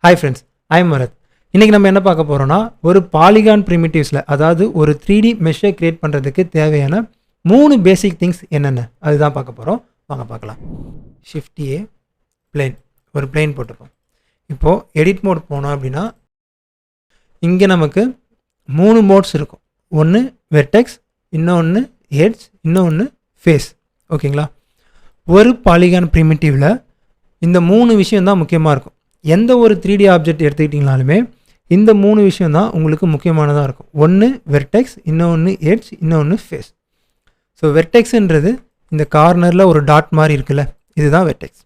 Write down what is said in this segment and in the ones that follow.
Hi friends, I am Bharat. இன்னைக்கு நம்ம என்ன பார்க்க போறோம்னா ஒரு பாலிகான் பிரிமிட்டிவ்ஸ்ல அதாவது ஒரு 3D மெஷ்ஷை கிரியேட் பண்றதுக்கு தேவையான 3 பேசிக் திங்ஸ் என்னென்ன அதுதான் பார்க்க போறோம். வாங்க பார்க்கலாம். Shift A plane ஒரு plane போட்டுப்போம். இப்போ எடிட் மோட் போனோம் அப்படின்னா இங்க நமக்கு 3 மோட்ஸ் இருக்கும். ஒன்று வெர்டெக்ஸ், இன்னொன்று எட்ஜ், இன்னொன்று ஃபேஸ். ஓகேங்களா? ஒரு பாலிகான் பிரிமிட்டிவ்ல இந்த 3 விஷயம் தான் முக்கியமாக இருக்கும். எந்த ஒரு 3D ஆப்ஜெக்ட் எடுத்துக்கிட்டிங்கனாலுமே இந்த 3 விஷயம் தான் உங்களுக்கு முக்கியமானதாக இருக்கும். ஒன்று வெர்டெக்ஸ், இன்னொன்று எட்ஜ், இன்னொன்று ஃபேஸ். ஸோ வெர்டெக்ஸ்ன்றது இந்த கார்னரில் ஒரு டாட் மாதிரி இருக்குல்ல, இதுதான் வெர்டெக்ஸ்.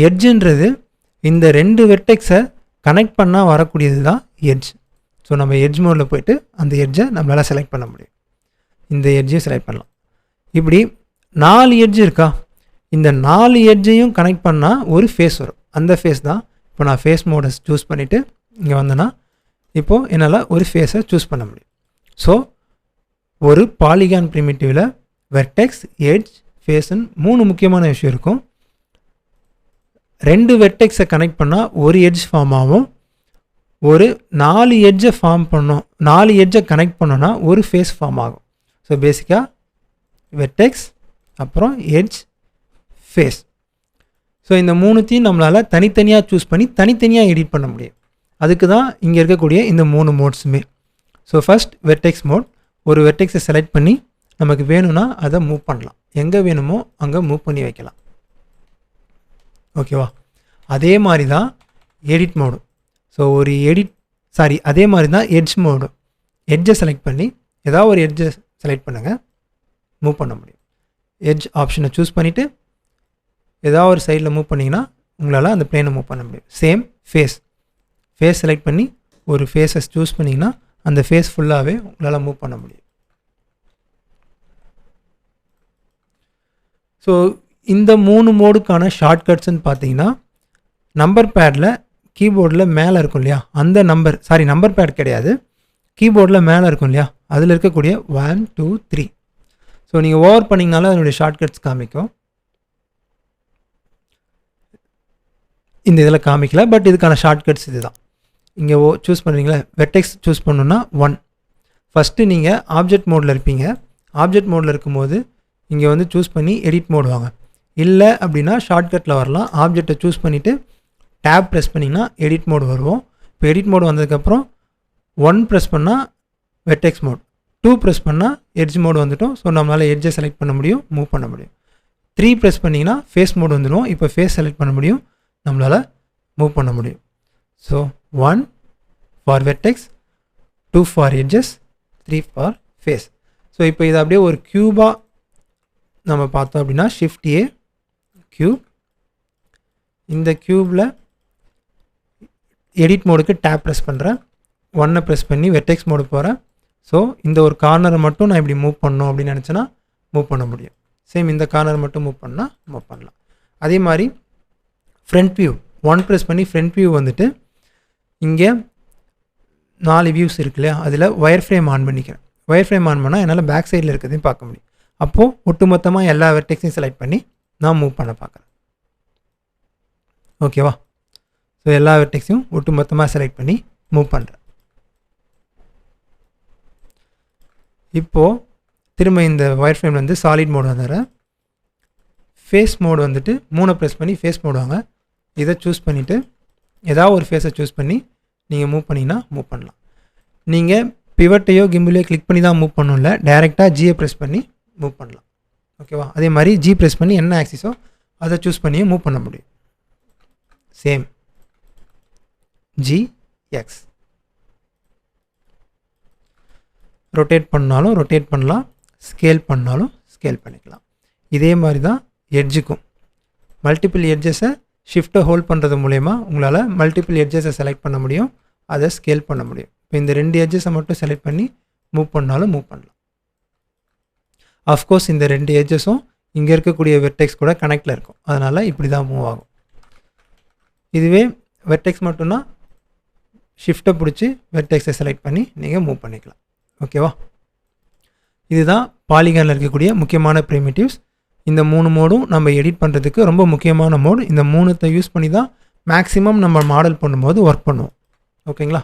எட்ஜுன்றது இந்த 2 வெர்டெக்ஸை கனெக்ட் பண்ணால் வரக்கூடியது தான் எட்ஜ். ஸோ நம்ம எட்ஜ் மோடில் போய்ட்டு அந்த எட்ஜை நம்மளால் செலக்ட் பண்ண முடியும். இந்த எட்ஜையும் செலக்ட் பண்ணலாம். இப்படி 4 எட்ஜ் இருக்கா, இந்த 4 எட்ஜையும் கனெக்ட் பண்ணால் ஒரு ஃபேஸ் வரும். அந்த ஃபேஸ் தான் இப்போ நான் ஃபேஸ் மோடை சூஸ் பண்ணிவிட்டு இங்கே வந்தேன்னா இப்போது என்னால் ஒரு ஃபேஸை சூஸ் பண்ண முடியும். ஸோ ஒரு பாலிகான் பிரிமிட்டிவில் வெர்டெக்ஸ், எட்ஜ், ஃபேஸ்ன்னு 3 முக்கியமான விஷயம் இருக்கும். 2 வெர்டெக்ஸை கனெக்ட் பண்ணால் ஒரு எட்ஜ் ஃபார்ம் ஆகும். ஒரு 4 எட்ஜை ஃபார்ம் பண்ணோம், 4 எட்ஜை கனெக்ட் பண்ணோன்னா ஒரு ஃபேஸ் ஃபார்ம் ஆகும். ஸோ பேசிக்காக வெர்டெக்ஸ், அப்புறம் எட்ஜ், ஃபேஸ். ஸோ இந்த 3த்தையும் நம்மளால் தனித்தனியாக சூஸ் பண்ணி தனித்தனியாக எடிட் பண்ண முடியும். அதுக்கு தான் இங்கே இருக்கக்கூடிய இந்த 3 மோட்ஸுமே. So first vertex mode. ஒரு வெர்டெக்ஸை செலக்ட் பண்ணி நமக்கு வேணும்னா அதை மூவ் பண்ணலாம். எங்கே வேணுமோ அங்கே மூவ் பண்ணி வைக்கலாம். ஓகேவா? அதே மாதிரி தான் எடிட் மோடு. ஸோ ஒரு அதே மாதிரி தான் எட்ஜ் மோடு. எட்ஜை செலக்ட் பண்ணி ஏதாவது ஒரு எட்ஜை செலக்ட் பண்ணுங்கள், மூவ் பண்ண முடியும். எட்ஜ் ஆப்ஷனை சூஸ் பண்ணிவிட்டு ஏதாவது ஒரு சைடில் மூவ் பண்ணிங்கன்னா உங்களால் அந்த பிளேனை மூவ் பண்ண முடியும். சேம் ஃபேஸ் செலக்ட் பண்ணி ஒரு ஃபேஸை சூஸ் பண்ணிங்கன்னா அந்த ஃபேஸ் ஃபுல்லாகவே உங்களால் மூவ் பண்ண முடியும். ஸோ இந்த 3 மோடுக்கான ஷார்ட்கட்ஸ்ன்னு பார்த்தீங்கன்னா நம்பர் பேடில் கீபோர்டில் மேலே இருக்கும் இல்லையா, அந்த நம்பர் பேட் கிடையாது, கீபோர்டில் மேலே இருக்கும் இல்லையா, அதில் இருக்கக்கூடிய 1 2 3. ஸோ நீங்கள் ஓவர் பண்ணிங்கனாலும் அதனுடைய ஷார்ட்கட்ஸ் காமிக்கும். இந்த இதில் காமிக்கல, பட் இதுக்கான ஷார்ட்கட்ஸ் இது தான். இங்கே சூஸ் பண்ணுறீங்களா, வெர்டெக்ஸ் சூஸ் பண்ணணுன்னா 1. ஃபஸ்ட்டு நீங்கள் ஆப்ஜெக்ட் மோடில் இருப்பீங்க. ஆப்ஜெக்ட் மோடில் இருக்கும்போது இங்கே வந்து சூஸ் பண்ணி எடிட் மோடு வாங்க. இல்லை அப்படின்னா ஷார்ட்கட்டில் வரலாம். ஆப்ஜெக்டை சூஸ் பண்ணிவிட்டு டேப் ப்ரெஸ் பண்ணிங்கன்னா எடிட் மோடு வருவோம். இப்போ எடிட் மோடு வந்ததுக்கப்புறம் 1 ப்ரெஸ் பண்ணால் வெர்டெக்ஸ் மோட், 2 ப்ரெஸ் பண்ணால் எட்ஜ் மோடு வந்துட்டோம். ஸோ நம்மளால் எட்ஜை செலக்ட் பண்ண முடியும், மூவ் பண்ண முடியும். 3 ப்ரெஸ் பண்ணிங்கன்னா ஃபேஸ் மோடு வந்துடும். இப்போ ஃபேஸ் செலக்ட் பண்ண முடியும், நம்மளால் மூவ் பண்ண முடியும். So 1 for vertex, 2 for edges, 3 for face. So இப்போ இதை அப்படியே ஒரு க்யூபாக நம்ம பார்த்தோம் அப்படின்னா Shift A க்யூப். இந்த க்யூப்பில் எடிட் மோடுக்கு டேப் ப்ரெஸ் பண்ணுறேன், 1 ப்ரெஸ் பண்ணி வெர்டெக்ஸ் மோடு போகிறேன். ஸோ இந்த ஒரு கார்னரை மட்டும் நான் இப்படி மூவ் பண்ணணும் அப்படின்னு நினச்சேன்னா மூவ் பண்ண முடியும். சேம் இந்த கார்னர் மட்டும் மூவ் பண்ணால் மூவ் பண்ணலாம். அதே மாதிரி ஃப்ரண்ட் வியூ 1 ப்ரெஸ் பண்ணி ஃப்ரண்ட் வியூ வந்துட்டு இங்கே 4 வியூஸ் இருக்கு இல்லையா, அதில் ஒயர் ஃப்ரேம் ஆன் பண்ணிக்கிறேன். ஒயர் ஃப்ரேம் ஆன் பண்ணால் என்னால் பேக் சைடில் இருக்கிறதையும் பார்க்க முடியும். அப்போது ஒட்டுமொத்தமாக எல்லா வெர்டெக்ஸையும் செலக்ட் பண்ணி நான் மூவ் பண்ண பார்க்குறேன். ஓகேவா? ஸோ எல்லா வெர்டெக்ஸையும் ஒட்டுமொத்தமாக செலக்ட் பண்ணி மூவ் பண்ணுறேன். இப்போது திரும்ப இந்த ஒயர் ஃப்ரேம் வந்து சாலிட் மோடு வந்துடுறேன். ஃபேஸ் மோடு வந்துட்டு 3 ப்ரெஸ் பண்ணி ஃபேஸ் மோடு வாங்க. இதை சூஸ் பண்ணிவிட்டு ஏதாவது ஒரு ஃபேஸை சூஸ் பண்ணி நீங்கள் மூவ் பண்ணிங்கன்னா மூவ் பண்ணலாம். நீங்கள் பிவட்டையோ கிம்பிளையோ கிளிக் பண்ணி தான் மூவ் பண்ணணும், இல்லை டைரெக்டாக ஜியை ப்ரெஸ் பண்ணி மூவ் பண்ணலாம். ஓகேவா? அதே மாதிரி ஜி ப்ரெஸ் பண்ணி என்ன ஆக்சிஸோ அதை சூஸ் பண்ணியே மூவ் பண்ண முடியும். Same G X. ரொட்டேட் பண்ணாலும் ரொட்டேட் பண்ணலாம், ஸ்கேல் பண்ணாலும் ஸ்கேல் பண்ணிக்கலாம். இதே மாதிரி தான் எட்ஜுக்கும் மல்டிபிள் எட்ஜஸை ஷிஃப்ட்டை ஹோல்ட் பண்ணுறது மூலயமா உங்களால் மல்டிபிள் எட்ஜஸை செலக்ட் பண்ண முடியும், அதை ஸ்கேல் பண்ண முடியும். இப்போ இந்த 2 எட்ஜஸை மட்டும் செலக்ட் பண்ணி மூவ் பண்ணாலும் மூவ் பண்ணலாம். அஃப்கோர்ஸ் இந்த 2 எட்ஜஸும் இங்கே இருக்கக்கூடிய வெர்டெக்ஸ் கூட கனெக்டில் இருக்கும், அதனால் இப்படி தான் மூவ் ஆகும். இதுவே வெர்டெக்ஸ் மட்டும்னா ஷிஃப்ட்டை பிடிச்சி வெர்டெக்ஸை செலக்ட் பண்ணி நீங்கள் மூவ் பண்ணிக்கலாம். ஓகேவா? இதுதான் பாலிகானில் இருக்கக்கூடிய முக்கியமான பிரிமிட்டிவ்ஸ். இந்த 3 மோடும் நம்ம எடிட் பண்ணுறதுக்கு ரொம்ப முக்கியமான மோட். இந்த 3த்தை யூஸ் பண்ணி தான் மேக்ஸிமம் நம்ம மாடல் பண்ணும்போது ஒர்க் பண்ணுவோம். ஓகேங்களா?